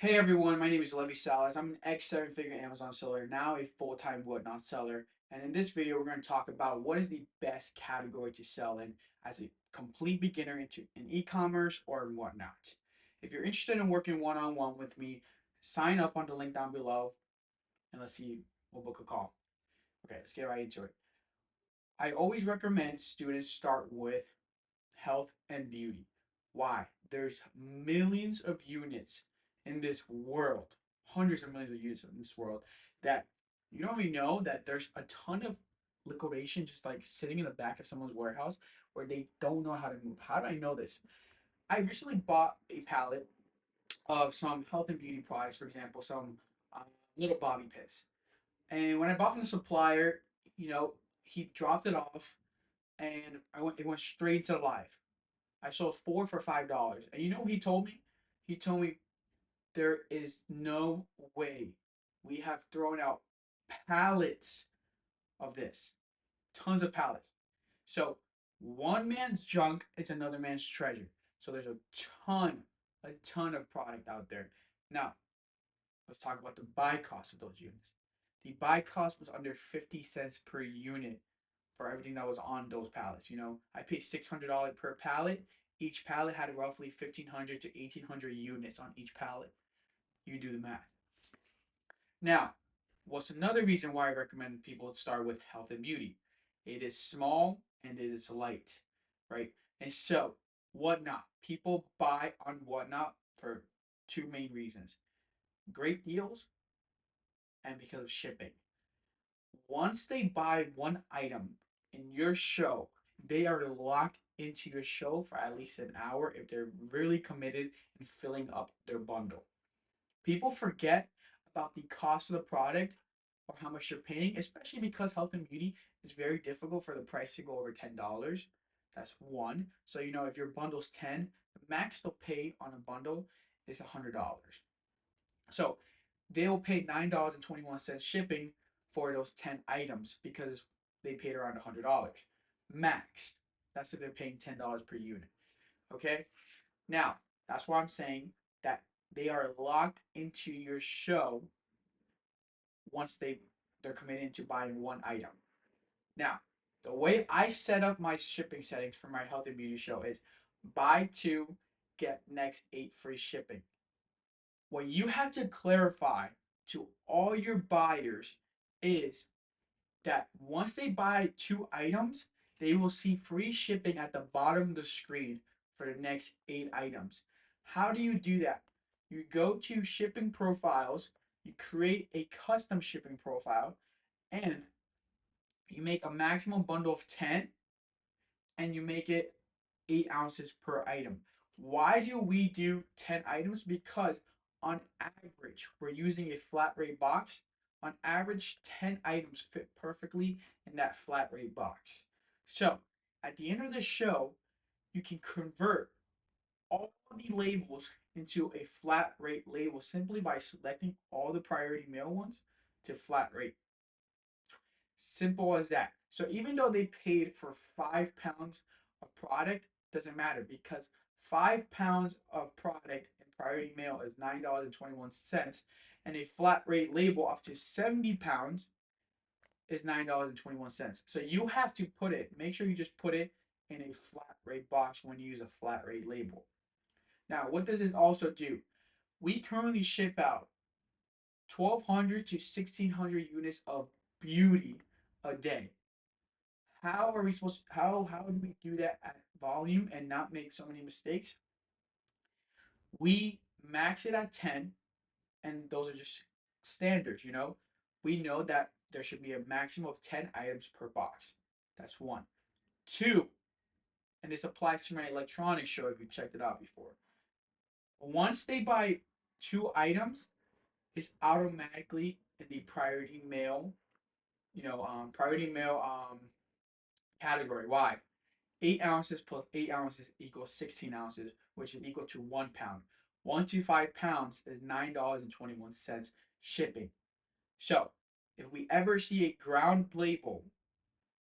Hey everyone, my name is Levi Salas. I'm an ex-seven-figure Amazon seller, now a full-time whatnot seller. And in this video, we're going to talk about what is the best category to sell in as a complete beginner in e-commerce or in whatnot. If you're interested in working one-on-one with me, sign up on the link down below and let's see, we'll book a call. Okay, let's get right into it. I always recommend students start with health and beauty. Why? There's millions of units in this world, hundreds of millions of units in this world that you don't even know that there's a ton of liquidation just like sitting in the back of someone's warehouse where they don't know how to move. How do I know this? I recently bought a pallet of some health and beauty products, for example, some uh, little bobby pins. And when I bought from the supplier, you know, he dropped it off and it went straight to live. I sold four for $5. And you know what he told me? He told me there is no way. We have thrown out pallets of this. Tons of pallets. So one man's junk is another man's treasure. So there's ton, a ton of product out there. Now, let's talk about the buy cost of those units. The buy cost was under 50 cents per unit for everything that was on those pallets. I paid $600 per pallet. Each pallet had roughly 1,500 to 1,800 units on each pallet. You do the math. Now, what's another reason why I recommend people start with health and beauty? It is small and it is light, right? And so, whatnot. People buy on whatnot for two main reasons: great deals and because of shipping. Once they buy one item in your show, they are locked into your show for at least an hour if they're really committed in filling up their bundle. People forget about the cost of the product or how much you're paying, especially because health and beauty is very difficult for the price to go over $10. That's one. So if your bundle's 10, the max they'll pay on a bundle is $100. So they'll pay $9.21 shipping for those 10 items because they paid around $100 max. That's if they're paying $10 per unit. Okay? Now, that's why I'm saying that they are locked into your show once they're committed to buying one item. Now, the way I set up my shipping settings for my health and beauty show is buy two, get next eight free shipping. What you have to clarify to all your buyers is that once they buy two items, they will see free shipping at the bottom of the screen for the next eight items. How do you do that? You go to shipping profiles, you create a custom shipping profile, and you make a maximum bundle of 10 and you make it 8 ounces per item. Why do we do 10 items? Because on average, we're using a flat rate box. On average, 10 items fit perfectly in that flat rate box. So at the end of the show, you can convert all the labels into a flat rate label simply by selecting all the priority mail ones to flat rate. Simple as that. So even though they paid for 5 pounds of product, doesn't matter because 5 pounds of product in priority mail is $9.21, and a flat rate label up to 70 pounds is $9.21. So you have to make sure you just put it in a flat rate box when you use a flat rate label. Now, what does this also do? We currently ship out 1,200 to 1,600 units of beauty a day. How do we do that at volume and not make so many mistakes? We max it at 10, and those are just standards. We know that there should be a maximum of 10 items per box. That's one. Two, and this applies to my electronics show if you checked it out before. Once they buy two items, it's automatically in the priority mail category. Why? 8 ounces plus 8 ounces equals 16 ounces, which is equal to 1 pound. 1 to 5 pounds is $9.21 shipping. So if we ever see a ground label,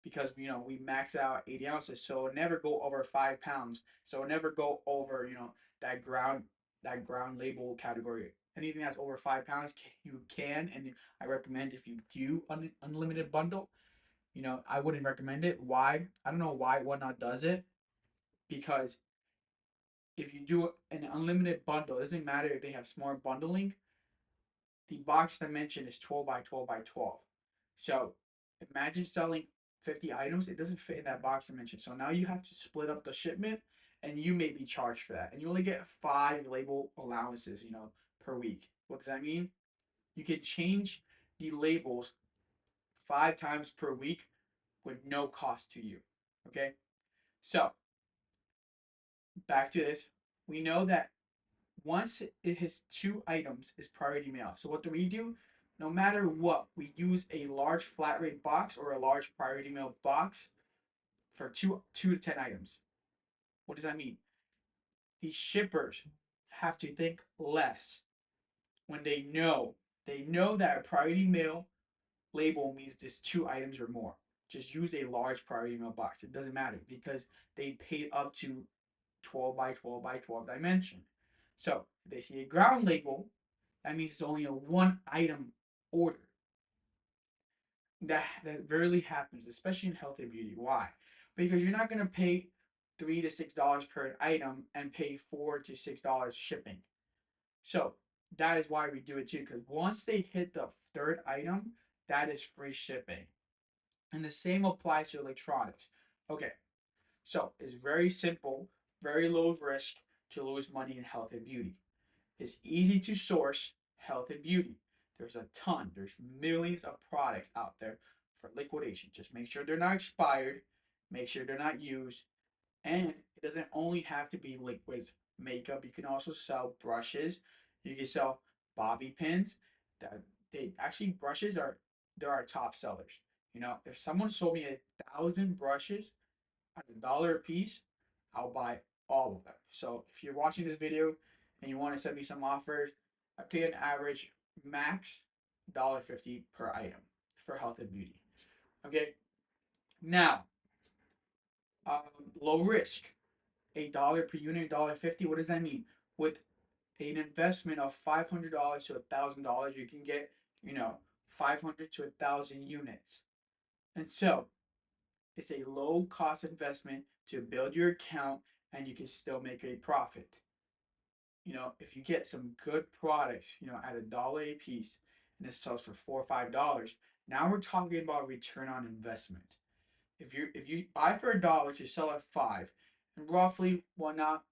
because we max out 80 ounces, so it'll never go over 5 pounds. So it'll never go over that ground that ground label category. Anything that's over 5 pounds, you can, and I recommend if you do unlimited bundle. I wouldn't recommend it. Why? I don't know why Whatnot does it, because if you do an unlimited bundle, it doesn't matter if they have smart bundling. The box dimension is 12 by 12 by 12. So imagine selling 50 items. It doesn't fit in that box dimension. So now you have to split up the shipment, and you may be charged for that. And you only get 5 label allowances, per week. What does that mean? You can change the labels 5 times per week with no cost to you. Okay? So back to this. We know that once it hits 2 items is priority mail. So what do we do? No matter what, we use a large flat rate box or a large priority mail box for two to 10 items. What does that mean? The shippers have to think less when they know that a priority mail label means this 2 items or more. Just use a large priority mail box. It doesn't matter because they paid up to 12 by 12 by 12 dimension. So if they see a ground label, that means it's only a 1 item order. That rarely happens, especially in health and beauty. Why? Because you're not gonna pay $3 to $6 per item and pay $4 to $6 shipping. So that is why we do it too. Because once they hit the third item, that is free shipping. And the same applies to electronics. Okay, so it's very simple, very low risk to lose money in health and beauty. It's easy to source health and beauty. There's millions of products out there for liquidation. Just make sure they're not expired, make sure they're not used, and it doesn't only have to be liquids, makeup. You can also sell brushes. You can sell bobby pins. That they actually brushes are they're our top sellers. If someone sold me 1,000 brushes at $1 a piece, I'll buy all of them. So if you're watching this video and you want to send me some offers, I pay an average max $1.50 per item for health and beauty. Okay. Now, um, low risk, $1 per unit, $1.50. What does that mean? With an investment of $500 to $1,000, you can get 500 to 1,000 units. And so it's a low cost investment to build your account, and you can still make a profit. If you get some good products, at $1 a piece, and it sells for $4 or $5, now we're talking about return on investment. If you buy for $1 to sell at 5, and roughly Whatnot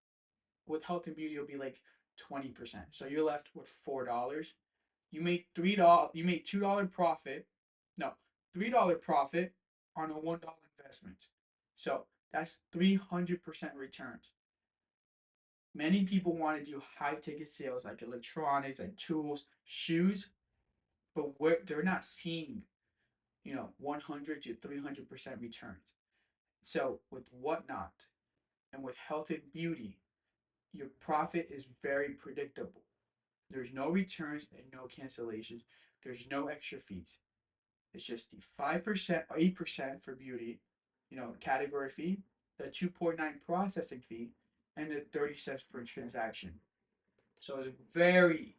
with health and beauty will be like 20%. So you're left with $4. You make $3. You make $2 profit. No, $3 profit on a $1 investment. So that's 300% returns. Many people want to do high ticket sales like electronics, like tools, shoes, but they're not seeing 100 to 300% returns. So with Whatnot and with health and beauty, your profit is very predictable. There's no returns and no cancellations. There's no extra fees. It's just the 5% or 8% for beauty, category fee, the 2.9 processing fee, and the 30 cents per transaction. So it's very,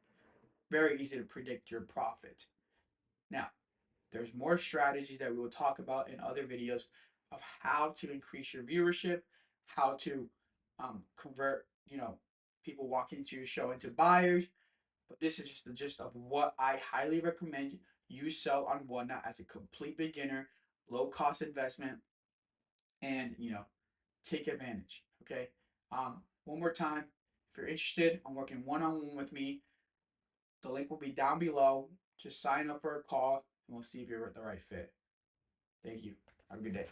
very easy to predict your profit. Now, there's more strategies that we will talk about in other videos of how to increase your viewership, how to convert, people walking into your show into buyers. But this is just the gist of what I highly recommend you sell on Whatnot as a complete beginner, low cost investment, and take advantage. Okay. One more time, if you're interested on working one on one with me, the link will be down below. Just sign up for a call, and we'll see if you're the right fit. Thank you. Have a good day.